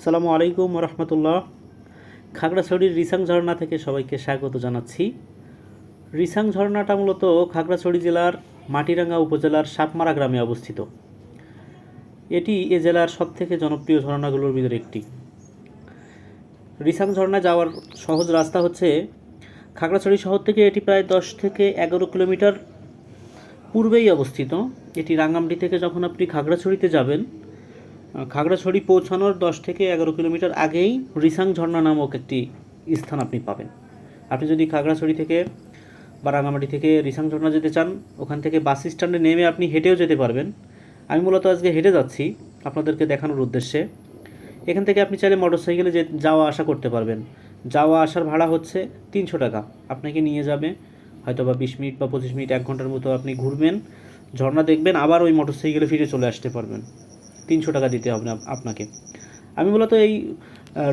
আসসালামু আলাইকুম রহমতুল্লাহ। খাগড়াছড়ির রিসাং ঝর্ণা থেকে সবাইকে স্বাগত জানাচ্ছি। রিসাং ঝর্ণাটা মূলত খাগড়াছড়ি জেলার মাটিরাঙ্গা উপজেলার সাপমারা গ্রামে অবস্থিত। এটি এ জেলার সবথেকে জনপ্রিয় ঝর্ণাগুলোর ভিতরে একটি। রিসাং ঝর্ণা যাওয়ার সহজ রাস্তা হচ্ছে খাগড়াছড়ি শহর থেকে এটি প্রায় 10 থেকে 11 কিলোমিটার পূর্বেই অবস্থিত। এটি রাঙ্গামাটি থেকে যখন আপনি খাগড়াছড়িতে যাবেন, খাগড়াছড়ি পৌঁছানোর 10 থেকে 11 কিলোমিটার আগেই রিসাং ঝর্ণা নামক একটি স্থান আপনি পাবেন। আপনি যদি খাগড়াছড়ি থেকে বা রাঙামাটি থেকে রিসাং ঝর্ণা যেতে চান, ওখান থেকে বাস স্ট্যান্ডে নেমে আপনি হেঁটেও যেতে পারবেন। আমি মূলত আজকে হেঁটে যাচ্ছি আপনাদেরকে দেখানোর উদ্দেশ্যে। এখান থেকে আপনি চাইলে মোটরসাইকেলে যাওয়া আসা করতে পারবেন। যাওয়া আসার ভাড়া হচ্ছে 300 টাকা। আপনাকে নিয়ে যাবে হয়তো বা 20 মিনিট বা 25 মিনিট, 1 ঘন্টার মতো আপনি ঘুরবেন, ঝর্ণা দেখবেন, আবার ওই মোটরসাইকেলে ফিরে চলে আসতে পারবেন। 300 টাকা দিতে হবে আপনাকে। আমি মূলত এই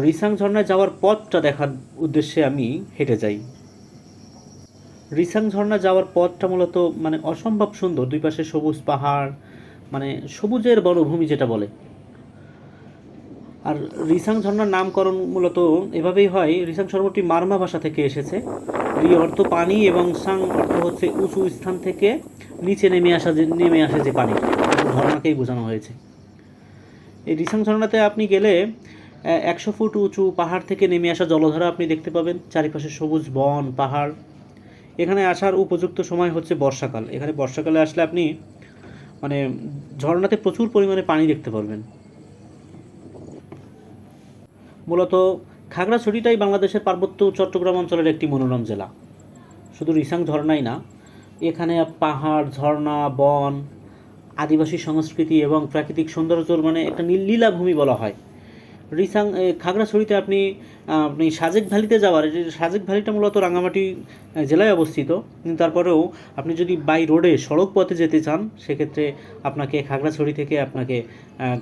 রিসাং ঝর্ণায় যাওয়ার পথটা দেখার উদ্দেশ্যে আমি হেঁটে যাই। রিসাং ঝর্ণা যাওয়ার পথটা মূলত অসম্ভব সুন্দর। দুই পাশে সবুজ পাহাড়, সবুজের বনভূমি যেটা বলে। আর রিসাং ঝর্ণার নামকরণ মূলত এভাবেই হয়। রিসাং শব্দটি মারমা ভাষা থেকে এসেছে। রি অর্থ পানি এবং সাং অর্থ হচ্ছে উঁচু স্থান থেকে নিচে নেমে আসে যে পানি, ঝর্ণাকেই বোঝানো হয়েছে। এই রিসাং ঝর্ণাতে আপনি গেলে 100 ফুট উঁচু পাহাড় থেকে নেমে আসা জলধারা আপনি দেখতে পাবেন। চারিপাশে সবুজ বন পাহাড়। এখানে আসার উপযুক্ত সময় হচ্ছে বর্ষাকাল। এখানে বর্ষাকালে আসলে আপনি ঝর্ণাতে প্রচুর পরিমাণে পানি দেখতে পারবেন। মূলত খাগড়াছড়িটাই বাংলাদেশের পার্বত্য চট্টগ্রাম অঞ্চলের একটি মনোরম জেলা। শুধু রিসাং ঝর্ণাই না, এখানে পাহাড়, ঝর্ণা, বন, আদিবাসী সংস্কৃতি এবং প্রাকৃতিক সৌন্দর্যর একটা লীলাভূমি বলা হয়। খাগড়াছড়িতে আপনি আপনি সাজেক ভ্যালিতে যাওয়ার, সাজেক ভ্যালিটা মূলত রাঙামাটি জেলায় অবস্থিত, কিন্তু তারপরেও আপনি যদি বাই রোডে সড়ক পথে যেতে চান, সেক্ষেত্রে আপনাকে খাগড়াছড়ি থেকে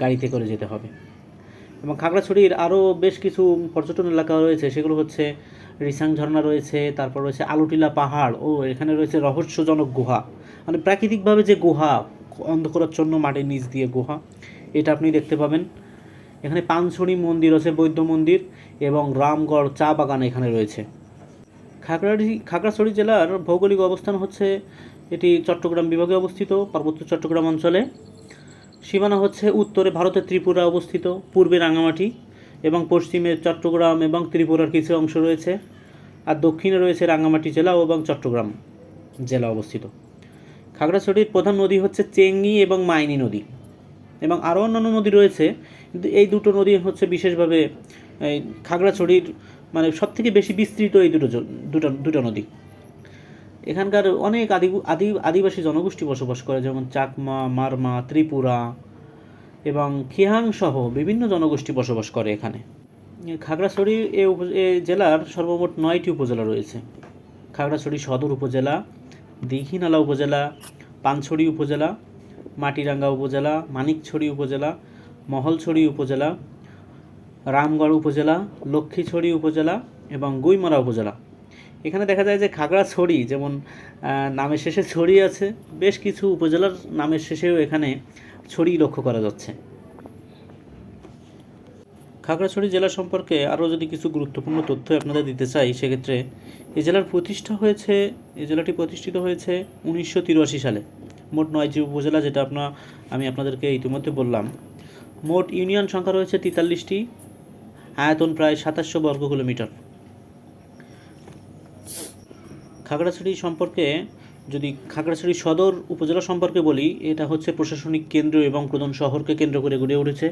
গাড়িতে করে যেতে হবে। এবং খাগড়াছড়ির আরও বেশ কিছু পর্যটন এলাকা রয়েছে, সেগুলো হচ্ছে রিসাং ঝর্ণা রয়েছে, তারপর রয়েছে আলুটিলা পাহাড়, ও এখানে রয়েছে রহস্যজনক গুহা, প্রাকৃতিকভাবে যে গুহা, অন্ধকারাচ্ছন্ন মাটির নিচ দিয়ে গুহা, এটা আপনি দেখতে পাবেন। এখানে পানছড়ি মন্দির আছে, বৌদ্ধ মন্দির, এবং রামগড় চা বাগান এখানে রয়েছে। খাগড়াছড়ি জেলার ভৌগোলিক অবস্থান হচ্ছে, এটি চট্টগ্রাম বিভাগে অবস্থিত, পার্বত্য চট্টগ্রাম অঞ্চলে। সীমানা হচ্ছে উত্তরে ভারতের ত্রিপুরা অবস্থিত, পূর্বে রাঙামাটি, এবং পশ্চিমে চট্টগ্রাম এবং ত্রিপুরার কিছু অংশ রয়েছে, আর দক্ষিণে রয়েছে রাঙামাটি জেলা এবং চট্টগ্রাম জেলা অবস্থিত। খাগড়াছড়ির প্রধান নদী হচ্ছে চেঙ্গি এবং মাইনি নদী, এবং আরও অন্যান্য নদী রয়েছে, কিন্তু এই দুটো নদী হচ্ছে বিশেষভাবে খাগড়াছড়ির সবথেকে বেশি বিস্তৃত এই দুটো নদী। এখানকার অনেক আদিবাসী জনগোষ্ঠী বসবাস করে, যেমন চাকমা, মারমা, ত্রিপুরা এবং খিহাং সহ বিভিন্ন জনগোষ্ঠী বসবাস করে এখানে। খাগড়াছড়ি এ জেলার সর্বমোট 9টি উপজেলা রয়েছে। খাগড়াছড়ি সদর উপজেলা, দীঘিনালা উপজেলা, পানছড়ি উপজেলা, মাটিরাঙ্গা উপজেলা, মানিকছড়ি উপজেলা, মহলছড়ি উপজেলা, রামগড় উপজেলা, লক্ষ্মীছড়ি উপজেলা এবং গুইমারা উপজেলা। এখানে দেখা যায় যে খাগড়াছড়ি যেমন নামের শেষে ছড়ি আছে, বেশ কিছু উপজেলার নামের শেষেও এখানে ছড়ি লক্ষ্য করা যাচ্ছে। খাগড়াছড়ি জেলা সম্পর্কে আরও যদি কিছু গুরুত্বপূর্ণ তথ্য আপনাদের দিতে চাই, সেক্ষেত্রে এই জেলাটি প্রতিষ্ঠিত হয়েছে 1983 সালে। মোট 9টি উপজেলা, যেটা আমি আপনাদেরকে ইতিমধ্যে বললাম। মোট ইউনিয়ন সংখ্যা রয়েছে 43টি, আয়তন প্রায় 2700 বর্গ কিলোমিটার। খাগড়াছড়ি সদর উপজেলা সম্পর্কে বলি, এটা হচ্ছে প্রশাসনিক কেন্দ্র এবং প্রধান শহরকে কেন্দ্র করে গড়ে উঠেছে।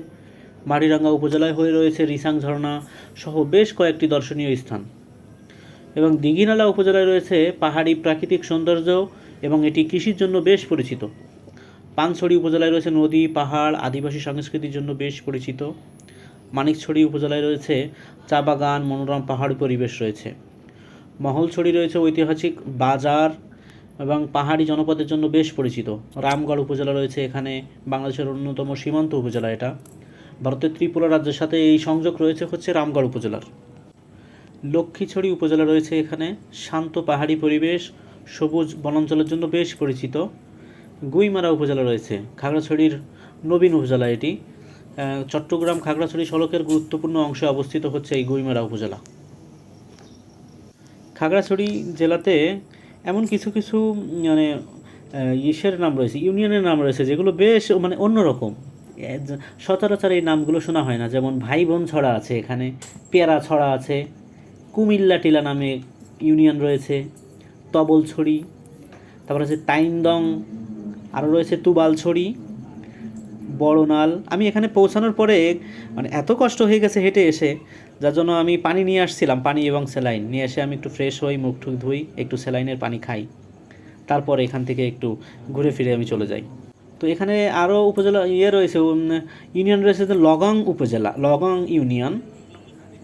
মাটিরাঙ্গা উপজেলায় হয়ে রয়েছে রিসাং ঝর্ণা সহ বেশ কয়েকটি দর্শনীয় স্থান, এবং দীঘিনালা উপজেলায় রয়েছে পাহাড়ি প্রাকৃতিক সৌন্দর্য, এবং এটি কৃষির জন্য বেশ পরিচিত। পানছড়ি উপজেলায় রয়েছে নদী, পাহাড়, আদিবাসী সংস্কৃতির জন্য বেশ পরিচিত। মানিকছড়ি উপজেলায় রয়েছে চা বাগান, মনোরম পাহাড়ি পরিবেশ রয়েছে। মহলছড়ি রয়েছে ঐতিহাসিক বাজার এবং পাহাড়ি জনপদের জন্য বেশ পরিচিত। রামগড় উপজেলা রয়েছে এখানে, বাংলাদেশের অন্যতম সীমান্ত উপজেলা এটা। ভারতের ত্রিপুরা রাজ্যের সাথে এই সংযোগ রয়েছে হচ্ছে রামগড় উপজেলার। লক্ষ্মীছড়ি উপজেলা রয়েছে এখানে, শান্ত পাহাড়ি পরিবেশ, সবুজ বনাঞ্চলের জন্য বেশ পরিচিত। গুইমারা উপজেলা রয়েছে, খাগড়াছড়ির নবীন উপজেলা এটি। চট্টগ্রাম খাগড়াছড়ি সড়কের গুরুত্বপূর্ণ অংশে অবস্থিত হচ্ছে এই গুইমারা উপজেলা। খাগড়াছড়ি জেলাতে এমন কিছু কিছু মানে ইসের নাম রয়েছে, ইউনিয়নের নাম রয়েছে, যেগুলো বেশ মানে অন্যরকম। সচরাচর এই নামগুলো শোনা হয় না। যেমন ভাই বোন ছড়া আছে এখানে, পেয়ারা ছড়া আছে, কুমিল্লা টিলা নামে ইউনিয়ন রয়েছে, তবলছড়ি, তারপর আছে তাইনদং, আরও রয়েছে তুবালছড়ি, বড়নাল। আমি এখানে পৌঁছানোর পরে মানে এত কষ্ট হয়ে গেছে হেঁটে এসে, যার জন্য আমি পানি নিয়ে আসছিলাম, পানি এবং স্যালাইন নিয়ে এসে আমি একটু ফ্রেশ হই, মুখ টুক ধুই, একটু স্যালাইনের পানি খাই, তারপর এখান থেকে একটু ঘুরে ফিরে আমি চলে যাই। তো এখানে আরও উপজেলা রয়েছে, ইউনিয়ন রয়েছে, যে লগং উপজেলা, লগং ইউনিয়ন।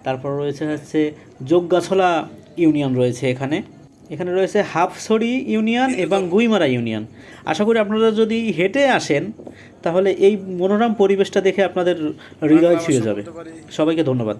তারপর রয়েছে হচ্ছে যোগগাছলা ইউনিয়ন রয়েছে এখানে। এখানে রয়েছে হাফছড়ি ইউনিয়ন এবং গুইমারা ইউনিয়ন। আশা করি আপনারা যদি হেঁটে আসেন তাহলে এই মনোরম পরিবেশটা দেখে আপনাদের হৃদয় ছুঁয়ে যাবে। সবাইকে ধন্যবাদ।